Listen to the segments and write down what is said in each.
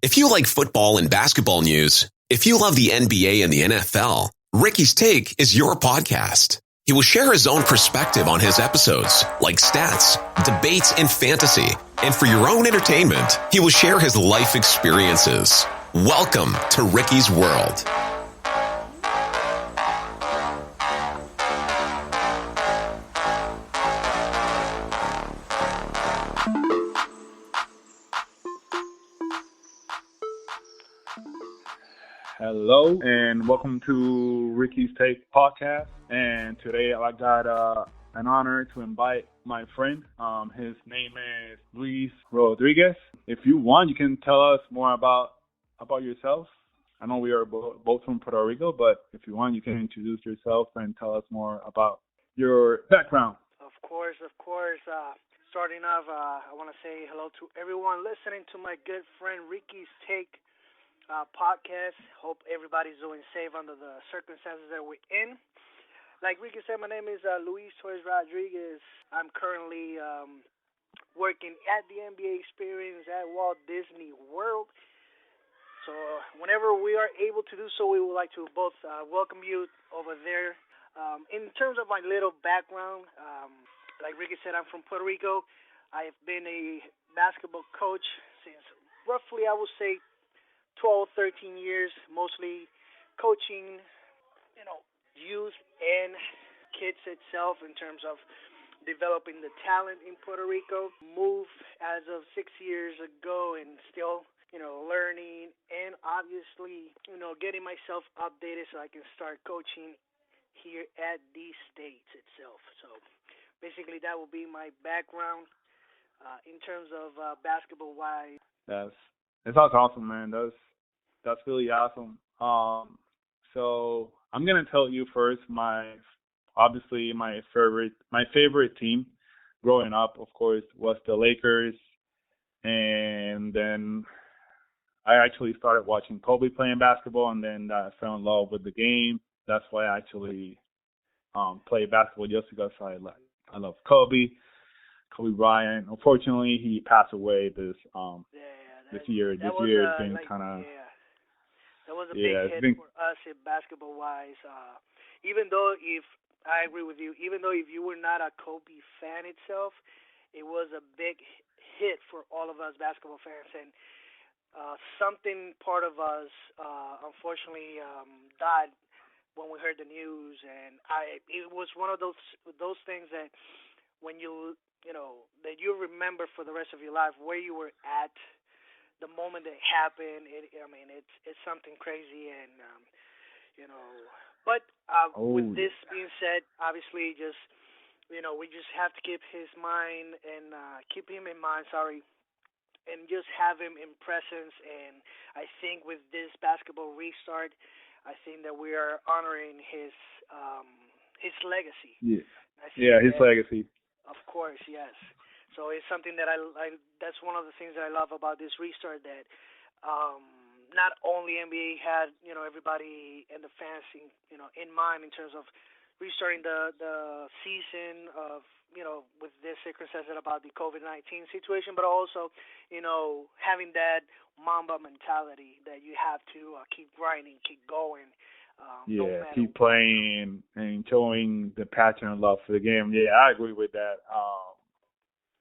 If you like football and basketball news, if you love the NBA and the NFL, Ricky's Take is your podcast. He will share his own perspective on his episodes, like stats, debates, and fantasy. And for your own entertainment, he will share his life experiences. Welcome to Ricky's World. Hello, and welcome to Ricky's Take podcast. And today I got an honor to invite my friend. His name is Luis Rodriguez. If you want, you can tell us more about yourself. I know we are both from Puerto Rico, but if you want, you can introduce yourself and tell us more about your background. Of course. Starting off, I want to say hello to everyone listening to my good friend Ricky's Take podcast. Hope everybody's doing safe under the circumstances that we're in. Like Ricky said, my name is Luis Torres Rodriguez. I'm currently working at the NBA Experience at Walt Disney World. So whenever we are able to do so, we would like to both welcome you over there. In terms of my little background, like Ricky said, I'm from Puerto Rico. I've been a basketball coach since roughly, I would say, 12, 13 years, mostly coaching, youth and kids itself in terms of developing the talent in Puerto Rico. Moved as of 6 years ago and still, learning and obviously, getting myself updated so I can start coaching here at the States itself. So basically that will be my background in terms of basketball-wise. That's awesome, man. That's really awesome. So I'm gonna tell you first. My favorite team growing up, of course, was the Lakers, and then I actually started watching Kobe playing basketball, and then I fell in love with the game. That's why I actually played basketball just because I love Kobe Bryant. Unfortunately, he passed away this year. This year has been kind of. That was a big hit for us basketball-wise. Even though, if I agree with you, if you were not a Kobe fan itself, it was a big hit for all of us basketball fans. And something part of us, unfortunately, died when we heard the news. And it was one of those things that when that you remember for the rest of your life where you were at the moment that it happened. It's something crazy, and But with this being said, obviously, just we just have to keep him in mind. And just have him in presence. And I think with this basketball restart, I think that we are honoring his legacy. His legacy. Of course, yes. So it's something that I that's one of the things that I love about this restart, that not only NBA had everybody and the fans in mind in terms of restarting the season of with this circumstances about the COVID-19 situation, but also having that Mamba mentality that you have to keep grinding, keep going. Keep playing and showing the passion and love for the game. Yeah, I agree with that.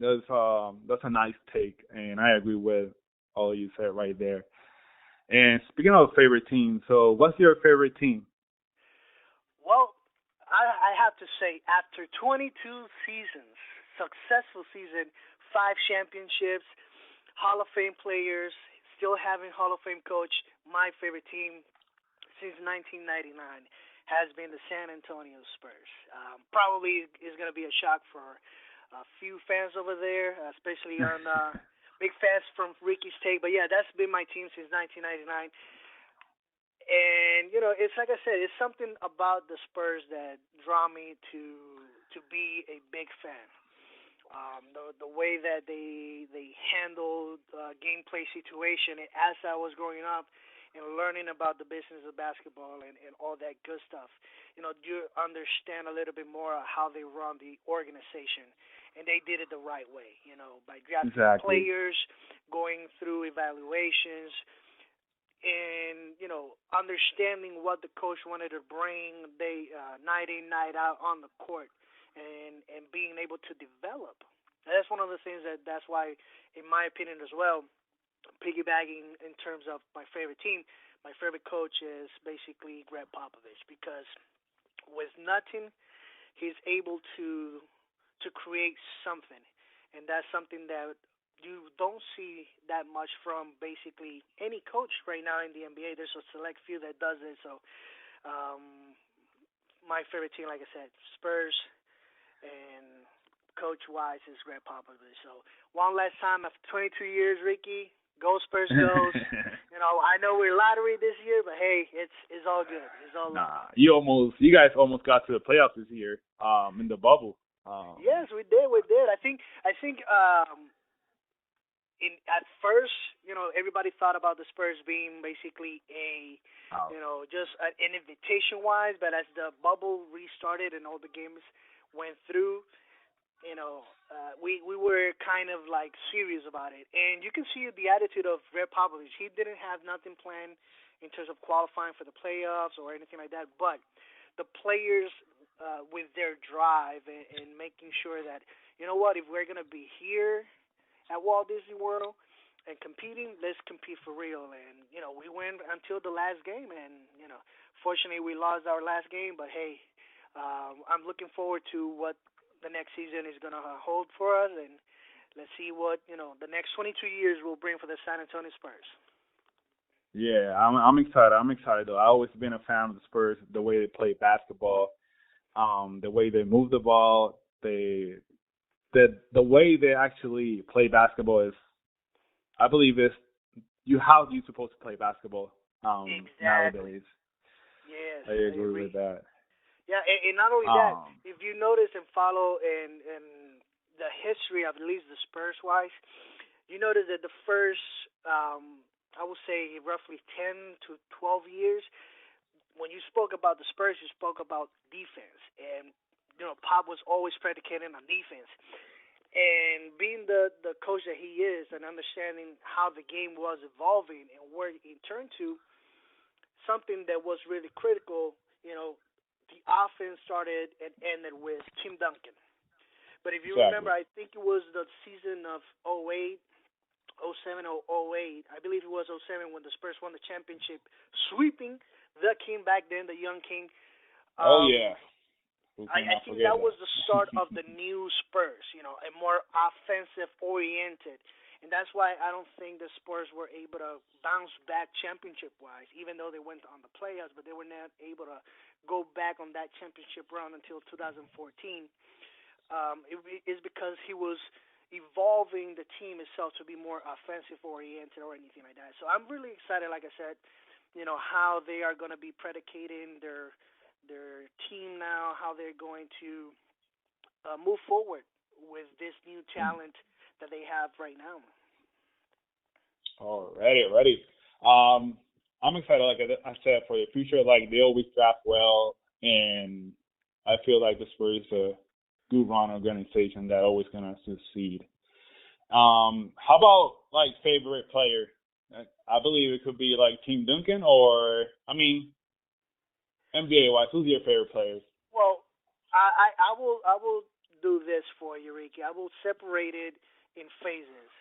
That's a nice take, and I agree with all you said right there. And speaking of favorite team, so what's your favorite team? Well, I have to say, after 22 seasons, successful season, 5 championships, Hall of Fame players, still having Hall of Fame coach, my favorite team since 1999 has been the San Antonio Spurs. Probably is going to be a shock for a few fans over there, especially on big fans from Ricky's Take. But yeah, that's been my team since 1999. And it's like I said, it's something about the Spurs that draw me to be a big fan. The way that they handled gameplay situation as I was growing up and learning about the business of basketball and all that good stuff. You understand a little bit more how they run the organization. and they did it the right way. By drafting Exactly. players, going through evaluations, and understanding what the coach wanted to bring they night in night out on the court, and being able to develop. That's one of the things that's why, in my opinion as well, piggybacking in terms of my favorite team, my favorite coach is basically Greg Popovich, because with nothing he's able to create something, and that's something that you don't see that much from basically any coach right now in the NBA. There's a select few that does it. So my favorite team, like I said, Spurs, and coach wise is Greg Popovich. So one last time after 22 years, Ricky, go Spurs, goes. I know we're lottery this year, but hey, it's all good. It's all Nah, you guys almost got to the playoffs this year, in the bubble. Yes, we did. We did. I think at first, everybody thought about the Spurs being basically just an invitation wise, but as the bubble restarted and all the games went through, we were kind of like serious about it, and you can see the attitude of Greg Popovich. He didn't have nothing planned in terms of qualifying for the playoffs or anything like that, but the players, with their drive, and making sure that what, if we're gonna be here at Walt Disney World and competing, let's compete for real. And we went until the last game, and fortunately we lost our last game. But hey, I'm looking forward to what the next season is gonna hold for us, and let's see what the next 22 years will bring for the San Antonio Spurs. Yeah, I'm excited. I'm excited though. I've always been a fan of the Spurs, the way they play basketball, the way they move the ball, the way they actually play basketball is, I believe, is how you supposed to play basketball Exactly. nowadays. Yes, I I agree with agree. that. Yeah, and not only that, if you notice and follow in the history of at least the Spurs wise, you notice that the first, I would say roughly 10 to 12 years, when you spoke about the Spurs, you spoke about defense, and Pop was always predicated on defense. And being the coach that he is, and understanding how the game was evolving and where it turned to, something that was really critical, the offense started and ended with Tim Duncan. But if you remember, Exactly. I think it was the season of '08, '07 or '08. I believe it was '07 when the Spurs won the championship, sweeping the king back then, the young king. Oh Um, yeah, who I cannot think forget that was that? the start of the new Spurs, a more offensive oriented. And that's why I don't think the Spurs were able to bounce back championship wise, even though they went on the playoffs, but they were not able to go back on that championship run until 2014. It is because he was evolving the team itself to be more offensive oriented or anything like that. So I'm really excited, like I said, how they are going to be predicating their team now, how they're going to move forward with this new talent that they have right now. Already, ready. I'm excited, like I said, for the future. Like they always draft well, and I feel like the Spurs are a good run organization that always gonna succeed. How about like favorite player? I believe it could be like Team Duncan, or I mean NBA wise, who's your favorite player? Well, I will do this for you, Ricky. I will separate it in phases.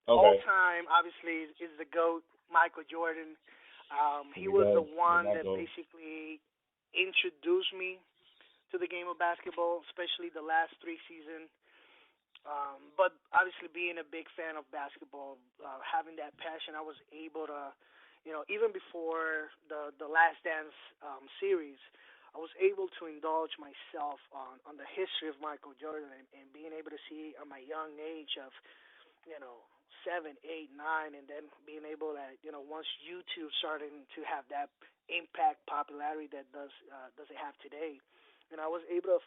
All Okay, time, obviously, is the GOAT, Michael Jordan. here He we was the go. Here one that that goes. basically introduced me to the game of basketball, especially the last three seasons. But obviously, being a big fan of basketball, having that passion, I was able to, even before the Last Dance series, I was able to indulge myself on the history of Michael Jordan, and being able to see at my young age of, you know, 7, 8, 9, and then being able to, once YouTube starting to have that impact popularity that does it have today, and I was able to,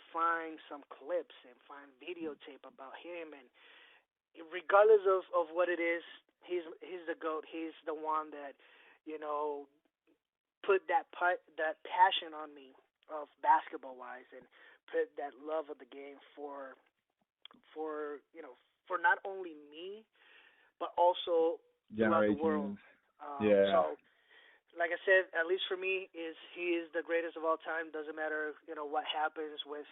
find some clips and find videotape about him, and regardless of what it is, he's the goat. He's the one that, you know, put that passion on me of basketball wise, and put that love of the game for. for not only me but also throughout the world. Generations. Yeah. So, like I said, at least for me, he is the greatest of all time. Doesn't matter, what happens with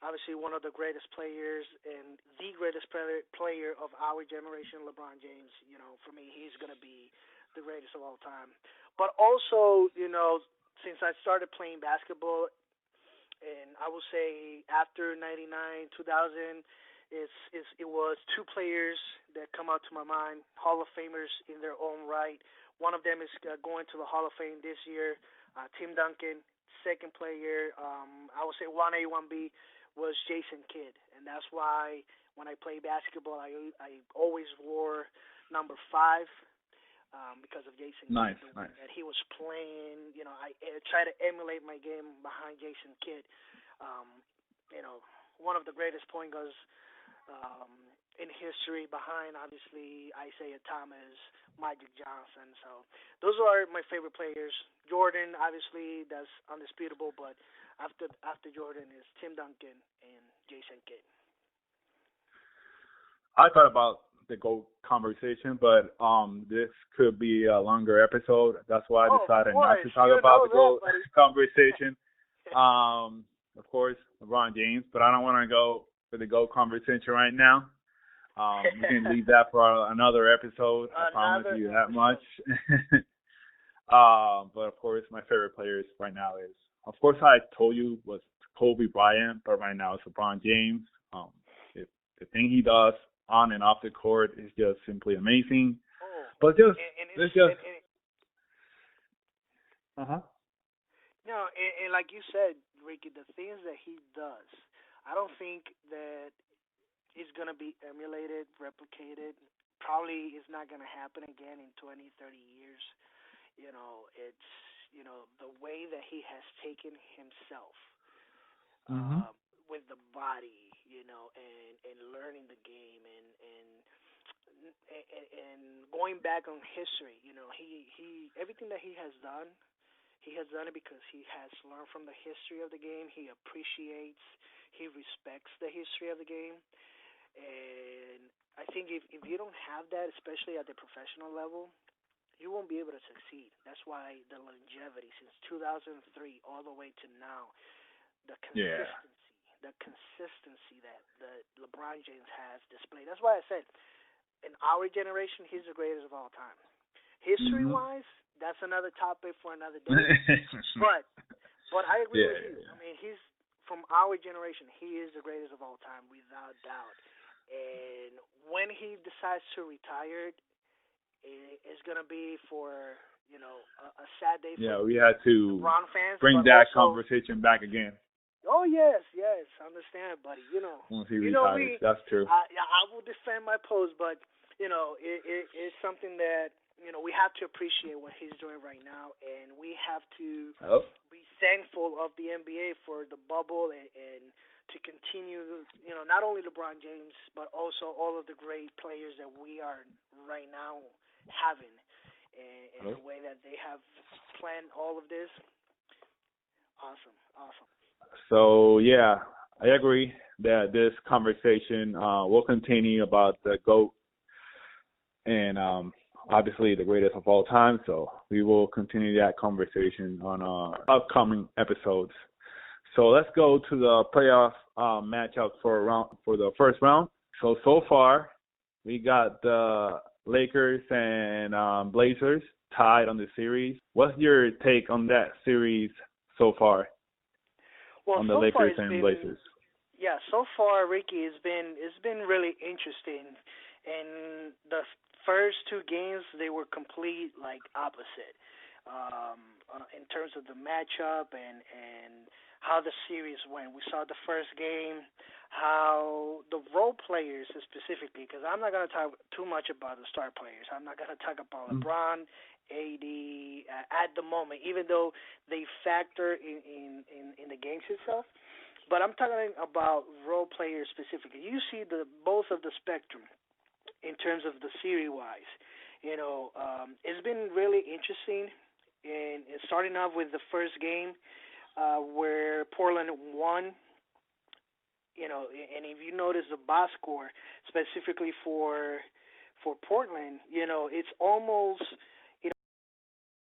obviously one of the greatest players and the greatest player of our generation, LeBron James. For me, he's gonna be the greatest of all time. But also, since I started playing basketball, and I will say after '99, 2000, it was two players that come out to my mind, Hall of Famers in their own right. One of them is going to the Hall of Fame this year, Tim Duncan. Second player, I would say 1A, 1B was Jason Kidd, and that's why when I play basketball, I always wore number 5 because of Jason Nice, Kidd, the way nice. that he was playing. I try to emulate my game behind Jason Kidd. Um, one of the greatest point guards um, in history behind, obviously, Isaiah Thomas, Magic Johnson. So those are my favorite players. Jordan, obviously, that's undisputable, but after Jordan is Tim Duncan and Jason Kidd. I thought about the GOAT conversation, but this could be a longer episode. That's why I decided not to talk about the GOAT conversation. Of course, LeBron James, but I don't want to go for the GOAT conversation right now. We can leave that for another episode. I promise you that much. But of course, my favorite players right now is, of course, I told you was Kobe Bryant, but right now it's LeBron James. The thing he does on and off the court is just simply amazing. But No, and like you said, Ricky, the things that he does, I don't think that it's going to be emulated, replicated. Probably is not going to happen again in 20, 30 years. It's, the way that he has taken himself with the body, and learning the game and going back on history. He everything that he has done it because he has learned from the history of the game. He appreciates, he respects the history of the game. And I think if you don't have that, especially at the professional level, you won't be able to succeed. That's why the longevity since 2003 all the way to now, the consistency that LeBron James has displayed. That's why I said, in our generation, he's the greatest of all time. History-wise, that's another topic for another day. but I agree with you. I mean, he's from our generation. He is the greatest of all time, without doubt. And when he decides to retire, it's gonna be for a sad day. For we had to LeBron fans, bring that conversation back again. Oh yes, I understand, buddy. Once he retires, that's true. I will defend my post, but it's something that we have to appreciate what he's doing right now, and we have to be thankful of the NBA for the bubble and to continue, not only LeBron James, but also all of the great players that we are right now having, and the way that they have planned all of this. Awesome. So, I agree that this conversation will continue about the GOAT and obviously the greatest of all time. So we will continue that conversation on our upcoming episodes. So let's go to the playoff matchup for the first round. So far, we got the Lakers and Blazers tied on the series. What's your take on that series so far? On the Lakers and Blazers. Yeah, so far, Ricky, it's been really interesting. And the first two games, they were complete opposite in terms of the matchup and how the series went. We saw the first game, how the role players specifically, because I'm not going to talk too much about the star players. I'm not going to talk about LeBron, AD at the moment, even though they factor in the games itself. But I'm talking about role players specifically. You see both of the spectrum in terms of the series-wise. It's been really interesting. And starting off with the first game where Portland won And if you notice the box score specifically for Portland, it's almost